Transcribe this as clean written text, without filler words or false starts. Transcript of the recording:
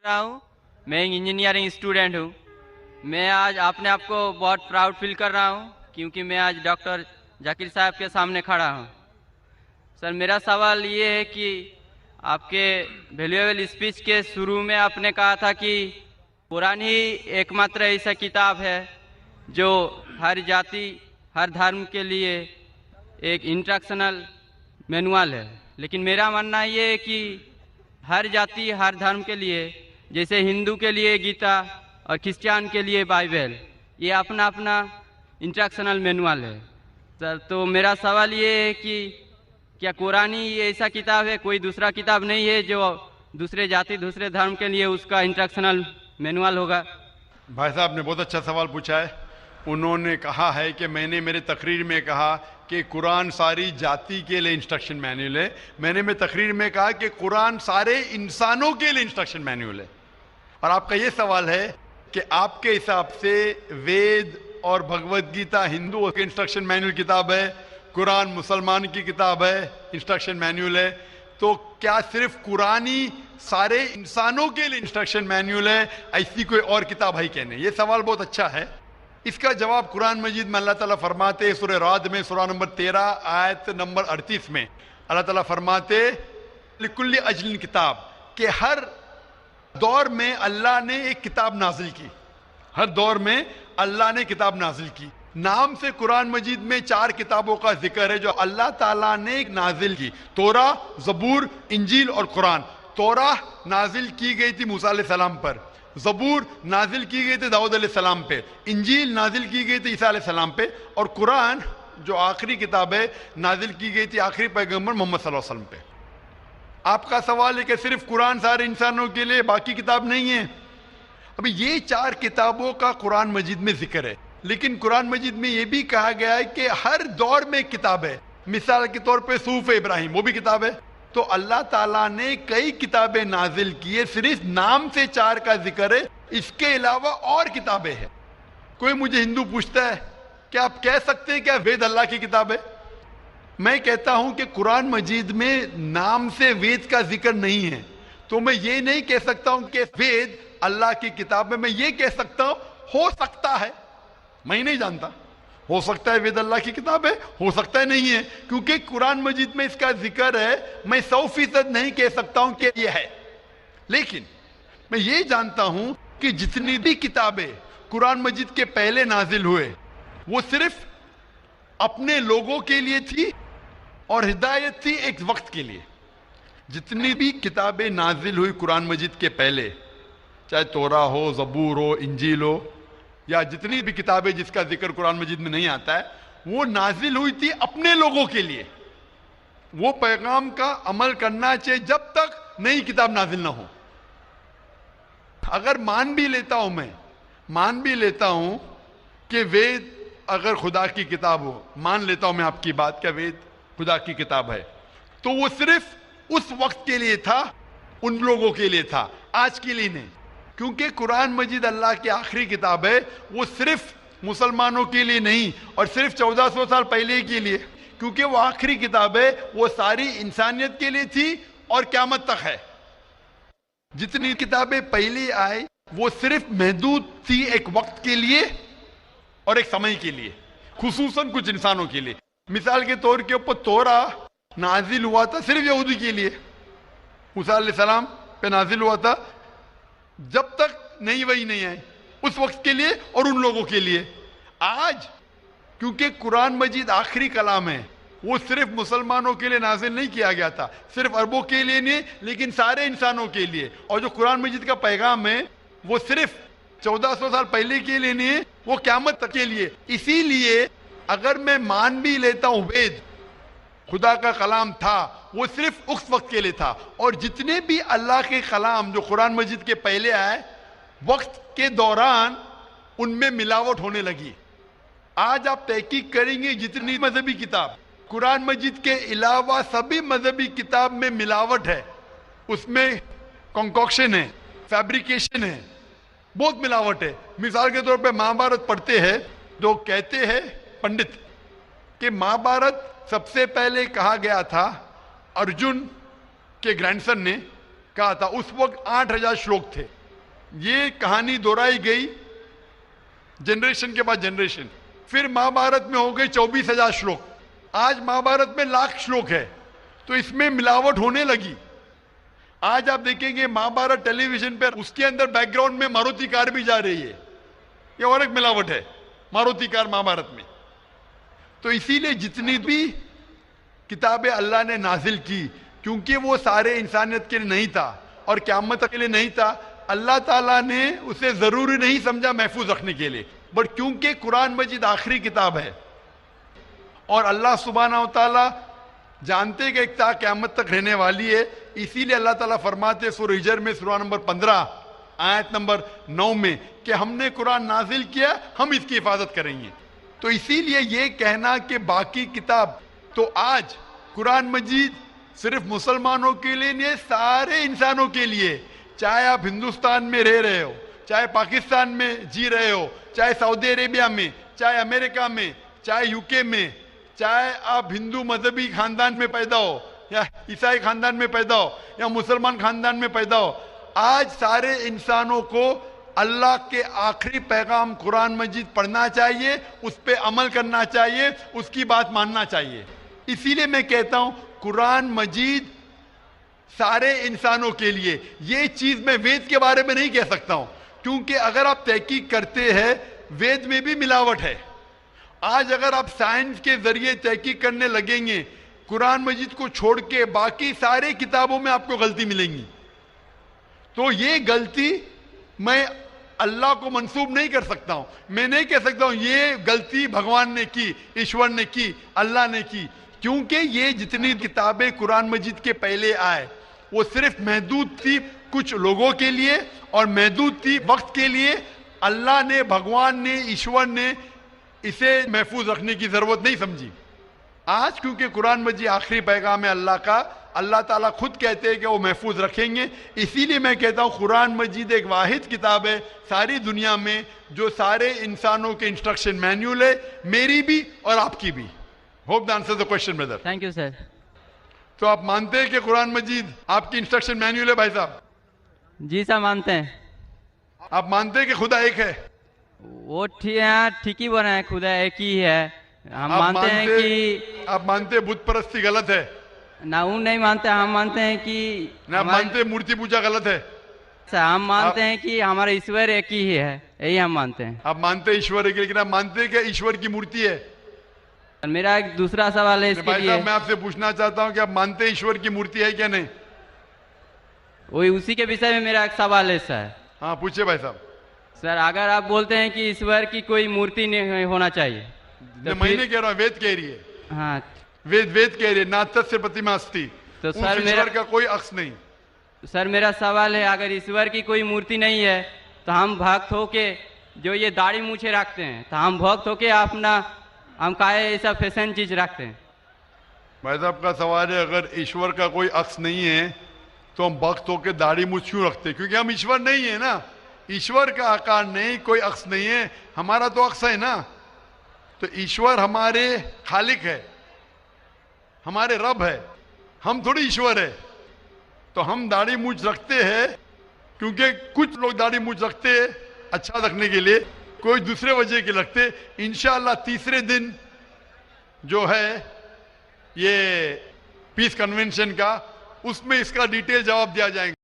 रहा हूँ। मैं एक इंजीनियरिंग स्टूडेंट हूँ। मैं आज अपने आप को बहुत प्राउड फील कर रहा हूँ क्योंकि मैं आज डॉक्टर जाकिर साहब के सामने खड़ा हूँ। सर, मेरा सवाल ये है कि आपके वैल्यूएबल स्पीच के शुरू में आपने कहा था कि कुरान ही एकमात्र ऐसा किताब है जो हर जाति हर धर्म के लिए एक इंस्ट्रक्शनल मैनुअल है। लेकिन मेरा मानना ये है कि हर जाति हर धर्म के लिए, जैसे हिंदू के लिए गीता और क्रिश्चियन के लिए बाइबल, ये अपना अपना इंस्ट्रक्शनल मैनुअल है। सर, तो मेरा सवाल ये है कि क्या कुरान ही ऐसा किताब है, कोई दूसरा किताब नहीं है जो दूसरे जाति दूसरे धर्म के लिए उसका इंस्ट्रक्शनल मैनुअल होगा? भाई साहब ने बहुत अच्छा सवाल पूछा है। उन्होंने कहा है कि मैंने मेरे तकरीर में कहा कि कुरान सारी जाति के लिए इंस्ट्रक्शन मैनुअल है। मैंने मेरे तकरीर में कहा कि कुरान सारे इंसानों के लिए इंस्ट्रक्शन मैनुअल है। और आपका ये सवाल है कि आपके हिसाब से वेद और भगवत गीता हिंदुओं के इंस्ट्रक्शन मैनुअल किताब है, कुरान मुसलमान की किताब है, इंस्ट्रक्शन मैनुअल है, तो क्या सिर्फ कुरान ही सारे इंसानों के लिए इंस्ट्रक्शन मैनुअल है, ऐसी कोई और किताब है क्या? नहीं। ये सवाल बहुत अच्छा है। इसका जवाब कुरान मजीद में अल्लाह ताला फरमाते हैं, सूरह राद में सूरह नंबर 13 आयत नंबर 38 में अल्लाह ताला फरमाते लिकुल्ली अजलिन किताब, कि हर दौर में अल्लाह ने एक किताब नाजिल की। हर दौर में अल्लाह ने किताब नाजिल की। नाम से कुरान मजीद में 4 किताबों का जिक्र है जो अल्लाह ताला ने एक नाजिल की। तोरा, जबूर, इंजील और कुरान। तोरा नाजिल की गई थी मूसा अलैहिस्सलाम पर, जबूर नाजिल की गई थी दाऊद अलैहिस्सलाम पे, इंजील नाजिल की गई थी ईसा अलैहिस्सलाम पे, और कुरान जो आखिरी किताब है नाजिल की गई थी आखिरी पैगंबर मोहम्मद सल्लल्लाहु अलैहि वसल्लम पे। आपका सवाल है कि सिर्फ कुरान सारे इंसानों के लिए, बाकी किताब नहीं है। अभी ये 4 किताबों का कुरान मजीद में जिक्र है, लेकिन कुरान मजीद में यह भी कहा गया है कि हर दौर में किताब है। मिसाल के तौर पे सूफ इब्राहिम, वो भी किताब है। तो अल्लाह ताला ने कई किताबें नाजिल की है, सिर्फ नाम से 4 का जिक्र है, इसके अलावा और किताबें हैं। कोई मुझे हिंदू पूछता है कि आप कह सकते हैं क्या वेद अल्लाह की किताब है? मैं कहता हूं कि कुरान मजीद में नाम से वेद का जिक्र नहीं है, तो मैं ये नहीं कह सकता हूं कि वेद अल्लाह की किताब है। मैं ये कह सकता हूं हो सकता है, मैं नहीं जानता, हो सकता है वेद अल्लाह की किताब है, हो सकता है नहीं है, क्योंकि कुरान मजीद में इसका जिक्र है। मैं 100% नहीं कह सकता हूं कि यह है, लेकिन मैं ये जानता हूं कि जितनी भी किताबें कुरान मजीद के पहले नाजिल हुए वो सिर्फ अपने लोगों के लिए थी और हिदायत थी एक वक्त के लिए। जितनी भी किताबें नाजिल हुई कुरान मजीद के पहले, चाहे तोरा हो, जबूर हो, इंजील हो, या जितनी भी किताबें जिसका जिक्र कुरान मजीद में नहीं आता है, वो नाजिल हुई थी अपने लोगों के लिए। वो पैगाम का अमल करना चाहिए जब तक नई किताब नाजिल ना हो। अगर मान भी लेता हूं, मैं मान भी लेता हूं कि वेद अगर खुदा की किताब हो, मान लेता हूं मैं आपकी बात, क्या वेद खुदा की किताब है, तो वो सिर्फ उस वक्त के लिए था, उन लोगों के लिए था, आज के लिए नहीं। क्योंकि कुरान मजीद अल्लाह की आखिरी किताब है, वो सिर्फ मुसलमानों के लिए नहीं और सिर्फ 1400 साल पहले के लिए, क्योंकि वो आखिरी किताब है, वो सारी इंसानियत के लिए थी और क़यामत तक है। जितनी किताबें पहले आई वो सिर्फ महदूद थी एक वक्त के लिए और एक समय के लिए, खुसूसन कुछ इंसानों के लिए। मिसाल के तौर के ऊपर तोरा नाजिल हुआ था सिर्फ यहूदी के लिए, मूसा अलैहिस्सलाम पे नाजिल हुआ था जब तक नई वही नहीं आए, उस वक्त के लिए और उन लोगों के लिए। आज क्योंकि कुरान मजीद आखिरी कलाम है, वो सिर्फ मुसलमानों के लिए नाजिल नहीं किया गया था, सिर्फ अरबों के लिए नहीं, लेकिन सारे इंसानों के लिए। और जो कुरान मजीद का पैगाम है वो सिर्फ 1400 साल पहले के लिए नहीं है, वो क़यामत तक के लिए। इसीलिए अगर मैं मान भी लेता हूं वेद खुदा का कलाम था, वो सिर्फ उस वक्त के लिए था, और जितने भी अल्लाह के कलाम जो कुरान मजीद के पहले आए, वक्त के दौरान उनमें मिलावट होने लगी। आज आप तहकीक करेंगे जितनी मजहबी किताब, कुरान मजीद के अलावा सभी मजहबी किताब में मिलावट है, उसमें कॉन्कॉक्शन है, फैब्रिकेशन है, बहुत मिलावट है। मिसाल के तौर पे महाभारत पढ़ते हैं तो कहते हैं पंडित कि महाभारत सबसे पहले कहा गया था अर्जुन के ग्रैंडसन ने कहा था। उस वक्त 8000 श्लोक थे। ये कहानी दोहराई गई जनरेशन के बाद जनरेशन। फिर महाभारत में हो गई 24,000 श्लोक। आज महाभारत में लाख श्लोक है, तो इसमें मिलावट होने लगी। आज आप देखेंगे महाभारत टेलीविजन पर, उसके अंदर बैकग्राउंड में मारुति कार भी जा रही है। ये और एक मिलावट है मारुति कार महाभारत में। तो इसीलिए जितनी भी किताबें अल्लाह ने नाजिल की, क्योंकि वो सारे इंसानियत के लिए नहीं था और क़यामत के लिए नहीं था, अल्लाह ताला ने उसे जरूरी नहीं समझा महफूज रखने के लिए। बट क्योंकि कुरान मजीद आखिरी किताब है और अल्लाह सुब्हानहू तआला जानते कि एक क़यामत तक रहने वाली है, इसीलिए अल्लाह ताला फरमाते सूरह हिजर में सूरह नंबर 15 आयत नंबर 9 में कि हमने कुरान नाजिल किया, हम इसकी हिफाजत करेंगे। तो इसीलिए ये कहना कि बाकी किताब, तो आज कुरान मजीद सिर्फ मुसलमानों के लिए नहीं, सारे इंसानों के लिए। चाहे आप हिंदुस्तान में रह रहे हो, चाहे पाकिस्तान में जी रहे हो, चाहे सऊदी अरेबिया में, चाहे अमेरिका में, चाहे यूके में, चाहे आप हिंदू मजहबी खानदान में पैदा हो या ईसाई खानदान में पैदा हो या मुसलमान खानदान में पैदा हो, आज सारे इंसानों को अल्लाह के आखिरी पैगाम कुरान मजीद पढ़ना चाहिए, उस पर अमल करना चाहिए, उसकी बात मानना चाहिए। इसीलिए मैं कहता हूं कुरान मजीद सारे इंसानों के लिए। ये चीज मैं वेद के बारे में नहीं कह सकता हूं, क्योंकि अगर आप तहकीक करते हैं वेद में भी मिलावट है। आज अगर आप साइंस के जरिए तहकीक करने लगेंगे कुरान मजीद को छोड़ के, बाकी सारे किताबों में आपको गलती मिलेंगी। तो ये गलती मैं अल्लाह को मंसूब नहीं कर सकता हूं। मैं नहीं कह सकता हूं ये गलती भगवान ने की, ईश्वर ने की, अल्लाह ने की, क्योंकि ये जितनी किताबें कुरान मजीद के पहले आए वो सिर्फ महदूद थी कुछ लोगों के लिए और महदूद थी वक्त के लिए। अल्लाह ने, भगवान ने, ईश्वर ने इसे महफूज रखने की जरूरत नहीं समझी। आज क्योंकि कुरान मजीद आखिरी पैगाम है अल्लाह का, अल्लाह ताला खुद कहते हैं कि वो महफूज रखेंगे। इसीलिए मैं कहता हूं कुरान मजीद एक वाहिद किताब है सारी दुनिया में जो सारे इंसानों के इंस्ट्रक्शन मैन्यूल है, मेरी भी और आपकी भी। Hope the answer the question brother. Thank you sir. तो आप मानते हैं कि कुरान मजीद आपकी इंस्ट्रक्शन मैन्यूल है भाई साहब? जी सर मानते हैं। आप मानते हैं कि खुदा एक है? वो ठीक ही बोल रहे हैं, खुदा एक ही है। हम मानते हैं कि आप मानते हैं बुत परस्ती गलत है? ना वो नहीं मानते, हम मानते हैं कि ना मानते मूर्ति पूजा गलत है? सर हम मानते हैं कि हमारा ईश्वर एक ही है, यही हम मानते हैं। आप मानते हैं ईश्वर एक, लेकिन आप मानते हैं कि ईश्वर की मूर्ति है? मेरा एक दूसरा सवाल है इसके भाई लिए। साहब मैं आपसे पूछना चाहता हूं कि आप मानते हैं ईश्वर की मूर्ति है क्या नहीं? वही उसी के विषय में मेरा एक सवाल है सर। हाँ पूछिए भाई साहब। सर अगर आप बोलते हैं कि ईश्वर की कोई मूर्ति नहीं होना चाहिए तो मैं नहीं कह रहा हूँ, वेद कह रही है। हाँ वेद कह रही है ना तस्य प्रतिमा अस्ति, तो उस सर ईश्वर का कोई अक्स नहीं। सर मेरा सवाल है, अगर ईश्वर की कोई मूर्ति नहीं है तो हम भक्त होके जो ये दाढ़ी मूछे रखते हैं, तो हम भक्त होके अपना हम काहे ऐसा फैशन चीज रखते हैं? भाई साहब का सवाल है अगर ईश्वर का कोई अक्स नहीं है तो हम भक्त होके दाढ़ी मूछ क्यों रखते? क्योंकि हम ईश्वर नहीं है ना। ईश्वर का आकार नहीं, कोई अक्स नहीं है, हमारा तो अक्स है ना। तो ईश्वर हमारे खालिक है, हमारे रब है, हम थोड़ी ईश्वर है। तो हम दाढ़ी मूछ रखते हैं क्योंकि कुछ लोग दाढ़ी मूछ रखते हैं अच्छा रखने के लिए, कोई दूसरे वजह के रखते। इंशाअल्लाह तीसरे दिन जो है ये पीस कन्वेंशन का, उसमें इसका डिटेल जवाब दिया जाएगा।